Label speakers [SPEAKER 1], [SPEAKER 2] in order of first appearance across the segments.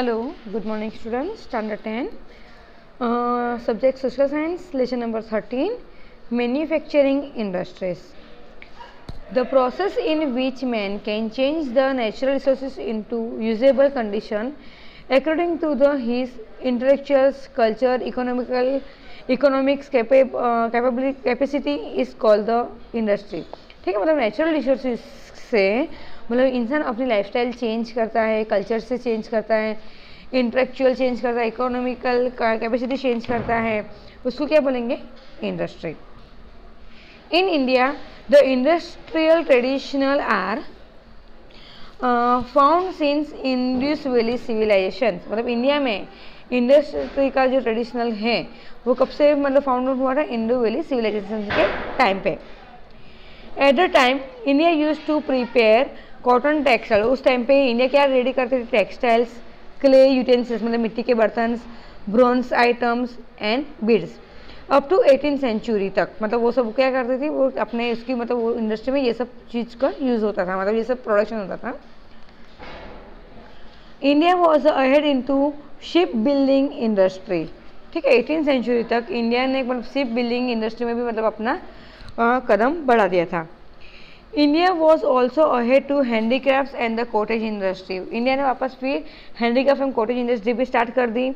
[SPEAKER 1] Hello, good morning students, standard 10, subject social science, lesson number 13, manufacturing industries. The process in which man can change the natural resources into usable condition according to his intellectual, culture, economics capacity is called the industry. ठीक है, मतलब natural resources से मतलब इंसान अपनी lifestyle change करता है, culture से चेंज करता है, इंटेलेक्चुअल चेंज करता है, इकोनॉमिकल कैपेसिटी चेंज करता है, उसको क्या बोलेंगे? Industry. In India the industrial traditional are found since Indus Valley civilisation. मतलब इंडिया में इंडस्ट्री का जो ट्रेडिशनल है वो कब से मतलब फाउंड हुआ था? इंडो वैली सिविलाइजेशन के टाइम पे. At the time India use to prepare cotton textile. उस टाइम पे इंडिया क्या रेडी करते थे? टेक्सटाइल्स, क्ले यूटेंसिल्स मतलब मिट्टी के बर्तन, bronze items and beads. Up to 18th century तक मतलब वो सब क्या करते थे? वो अपने इसकी मतलब वो इंडस्ट्री में ये सब चीज़ का यूज़ होता था, मतलब ये सब प्रोडक्शन होता था. India was ahead into ship building industry. ठीक है, 18th सेंचुरी तक इंडिया ने मतलब शिप बिल्डिंग इंडस्ट्री में भी मतलब अपना कदम बढ़ा दिया था. India was also ahead to handicraft and the cottage industry. India ने वापस फिर हैंडीक्राफ्ट एंड कॉटेज इंडस्ट्री भी स्टार्ट कर दी.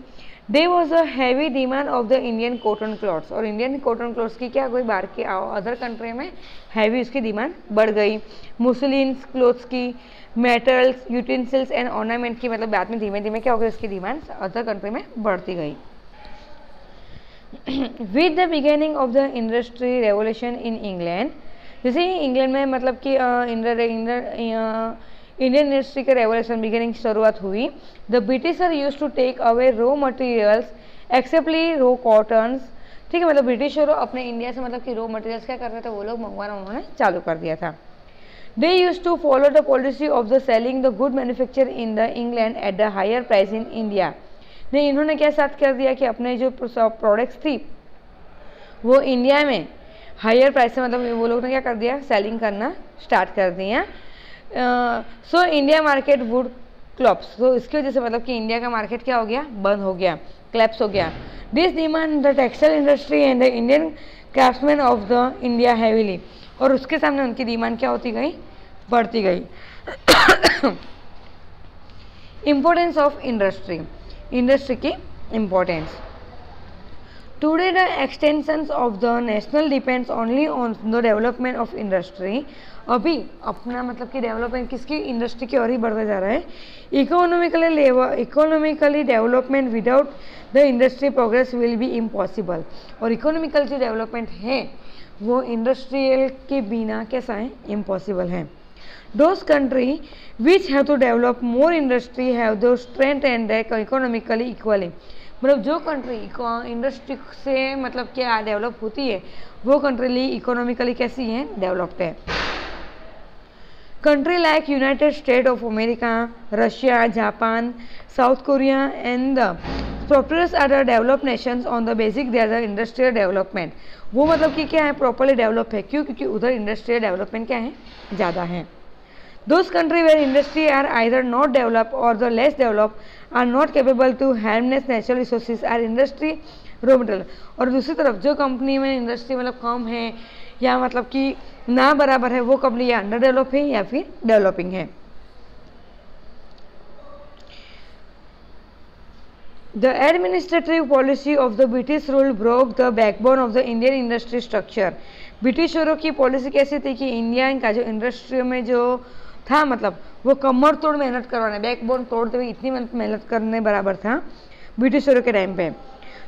[SPEAKER 1] They was a heavy demand of the Indian cotton cloths. और इंडियन कॉटन क्लॉथ्स की क्या कोई बाहर के अदर कंट्री में हैवी उसकी डिमांड बढ़ गई. मुसलिन्स क्लॉथ्स की, मेटल्स, यूटेंसिल्स एंड ऑर्नामेंट की मतलब बाद में धीमे धीमे क्या हो गई? उसकी डिमांड अदर कंट्री में बढ़ती गई. With the beginning of the industry revolution in England, जैसे ही इंग्लैंड में मतलब कि इंडियन इंडस्ट्री के रेवोल्यूशन बिगिनिंग शुरुआत हुई. The Britisher use to take away raw materials especially raw cottons. ठीक है, मतलब ब्रिटिशरों अपने इंडिया से मतलब कि रॉ मटेरियल्स क्या करते थे? वो लोग मंगवाना उन्होंने चालू कर दिया था. They use to follow the policy of the selling the good manufacture in the England at the higher price in India. नहीं, इन्होंने क्या साथ कर दिया कि अपने जो प्रोडक्ट्स थी वो इंडिया में हायर प्राइस से मतलब वो लोग ने क्या कर दिया? सेलिंग करना स्टार्ट कर दिया. So India market would collapse. तो इसकी वजह से मतलब कि इंडिया का मार्केट क्या हो गया? बंद हो गया, क्लैप्स हो गया. This demand the textile industry and the Indian craftsman of the India heavily. और उसके सामने उनकी डिमांड क्या होती गई? बढ़ती गई. Importance of industry. इंडस्ट्री की importance. Today the extensions of the national depends only on the development of industry. अभी अपना मतलब कि डेवलपमेंट किसकी? इंडस्ट्री की ओर ही बढ़ता जा रहा है. Economically development without the industry progress will be impossible. और इकोनॉमिकल जो डेवलपमेंट है वो इंडस्ट्रियल के बिना कैसा है? इम्पॉसिबल है. Those country which have to develop more industry have the strength and economically equally. मतलब जो कंट्री इंडस्ट्री से मतलब क्या डेवलप होती है वो कंट्री इकोनॉमिकली कैसी है? डेवलप्ड है. Country like United State of America, Russia, Japan, South Korea and the propers are the developed nations on the basic they are the industrial development. वो मतलब कि क्या है? प्रॉपरली डेवलप है. क्यों? क्योंकि उधर इंडस्ट्रियल डेवलपमेंट क्या है? ज़्यादा है. Those countries where industry are either not developed or the less developed are not capable to harness natural resources are industry raw material. और दूसरी तरफ जो कंपनी में इंडस्ट्री मतलब कम है या मतलब कि ना बराबर है वो कंपनी या अंडर डेवलप है या फिर डेवलपिंग है. The administrative policy of the British rule broke the backbone of the Indian industry structure. ब्रिटिशरों की पॉलिसी कैसी थी कि इंडिया का जो इंडस्ट्री में जो था मतलब वो कमर तोड़ मेहनत करवाना, बैकबोन तोड़ते हुए इतनी मेहनत करने बराबर था ब्रिटिशरों के टाइम पे.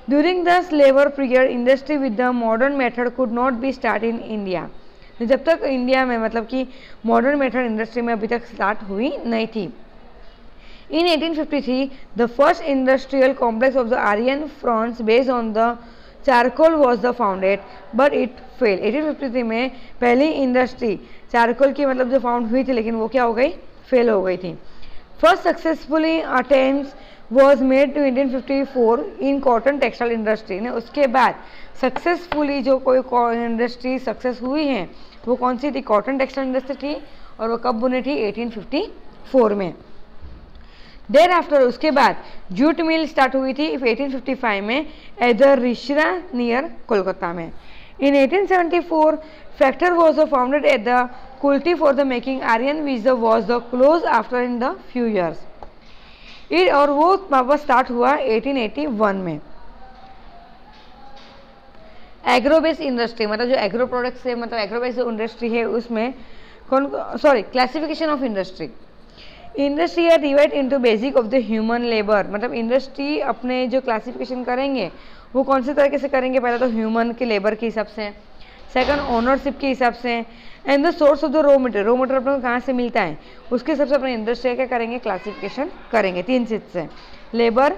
[SPEAKER 1] During the slavery period industry with the modern method could not be start in India. जब तक इंडिया में मतलब कि मॉडर्न मेथड इंडस्ट्री में अभी तक स्टार्ट हुई नहीं थी. In 1853 the first industrial complex of the iron furnace based on the charcoal was the founded but it fail. 1853 में पहली इंडस्ट्री चारकोल की मतलब जो फाउंड हुई थी लेकिन वो क्या हो गई? फेल हो गई थी. First successfully attempts was made to 1854 in cotton textile industry. ने उसके बाद सक्सेसफुली जो कोई इंडस्ट्री सक्सेस हुई है वो कौन सी थी? कॉटन टेक्सटाइल इंडस्ट्री थी. और वो कब बनी थी? 1854 में. देर आफ्टर उसके बाद जूट मिल स्टार्ट हुई थी 1855 में at the Rishra near Kolkata में। इन 1874 factory was founded at the Kulti for the making iron which was the close after in the few years. और वो वापस स्टार्ट हुआ 1881 में। एग्रो बेस्ड इंडस्ट्री मतलब जो एग्रो प्रोडक्ट्स है, मतलब एग्रो बेस्ड इंडस्ट्री है उसमें classification of industry. Industry are divide into basic of the human labour, मतलब इंडस्ट्री अपने जो क्लासिफिकेशन करेंगे वो कौन से तरीके से करेंगे, पहले तो ह्यूमन के लेबर के हिसाब से, सेकंड ओनरशिप के हिसाब से, and the source of the raw material अपने को कहाँ से मिलता है उसके हिसाब से अपने इंडस्ट्री क्या करेंगे, क्लासिफिकेशन करेंगे 3 चीज से, labour,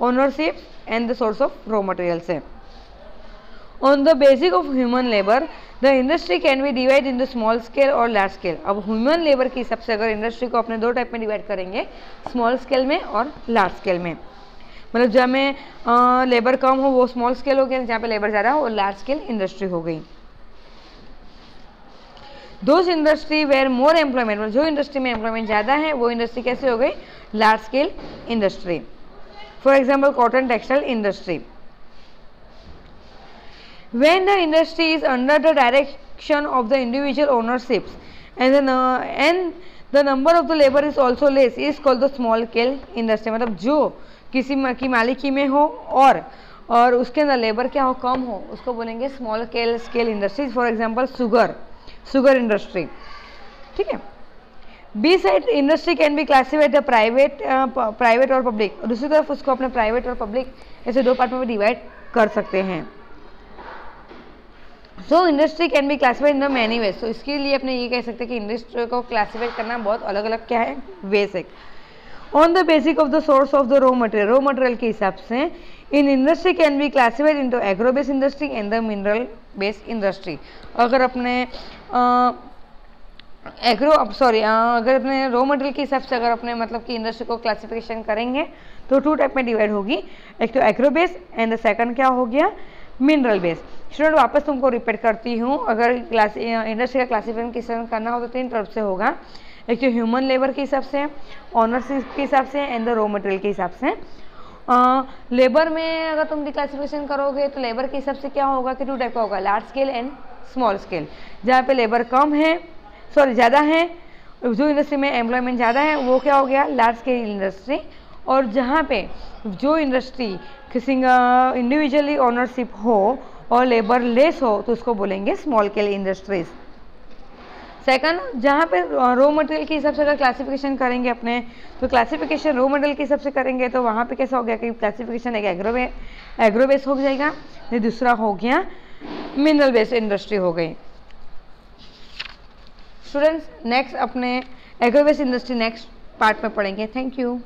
[SPEAKER 1] ownership and the source of raw material से। On the basic of human labour the industry can be divide in the small scale और लार्ज स्केल। अब ह्यूमन लेबर के हिसाब से अगर इंडस्ट्री को अपने 2 टाइप में डिवाइड करेंगे, स्मॉल स्केल में और लार्ज स्केल में, मतलब जहाँ में लेबर कम हो वो स्मॉल स्केल हो गया, जहाँ पे लेबर ज़्यादा हो वो लार्ज स्केल इंडस्ट्री हो गई। Those industry where more employment, जो इंडस्ट्री में एम्प्लॉयमेंट ज़्यादा है वो इंडस्ट्री कैसे हो गई, large scale industry. For example cotton textile industry. When the industry is under the direction of the individual ownerships and the number of the labor is also less is called the small scale industry, मतलब जो किसी की मालिकी में हो और उसके अंदर labour क्या हो, कम हो, उसको बोलेंगे small scale industries. For example sugar industry, ठीक है। By side industry can be classified the private और पब्लिक, दूसरी तरफ उसको अपने प्राइवेट और पब्लिक ऐसे 2 पार्ट में भी डिवाइड कर सकते हैं। So industry can be classified in the many ways, तो इसके लिए अपने ये कह सकते हैं कि इंडस्ट्री को क्लासिफाइड करना बहुत अलग अलग क्या है, वेज है। On the basic of the source of the raw material के हिसाब से in industry can be classified into agro based industry and the mineral based industry. अगर अपने अगर अपने रॉ मटेरियल के हिसाब से अगर अपने मतलब कि इंडस्ट्री को क्लासिफिकेशन करेंगे तो 2 टाइप में डिवाइड होगी, एक तो agro based and the second क्या हो गया, मिनरल बेस्ड। स्टूडेंट वापस तुमको रिपीट करती हूँ, अगर इंडस्ट्री का क्लासिफिकेशन करना हो तो 3 तरफ से होगा, एक तो ह्यूमन लेबर के हिसाब से, ऑनरशिप के हिसाब से एंड द रॉ मटेरियल के हिसाब से। लेबर में अगर तुम क्लासिफिकेशन करोगे तो लेबर के हिसाब से क्या होगा कि 2 टाइप का होगा, large scale and small scale. जहाँ पे लेबर ज़्यादा है, जो इंडस्ट्री में एम्प्लॉयमेंट ज़्यादा है वो क्या हो गया, लार्ज स्केल इंडस्ट्री। और जहाँ पे जो इंडस्ट्री किसी इंडिविजुअली ओनरशिप हो और लेबर लेस हो तो उसको बोलेंगे स्मॉल स्केल इंडस्ट्रीज। सेकंड, जहाँ पे रॉ मटेरियल के हिसाब से अगर क्लासिफिकेशन करेंगे अपने, तो क्लासिफिकेशन रॉ मटेरियल के हिसाब से करेंगे तो वहाँ पे कैसा हो गया कि क्लासिफिकेशन एक एग्रो बेस हो जाएगा, दूसरा हो गया मिनरल बेस्ड इंडस्ट्री हो गई। स्टूडेंट्स नेक्स्ट अपने agro based industry next part में पढ़ेंगे। Thank you.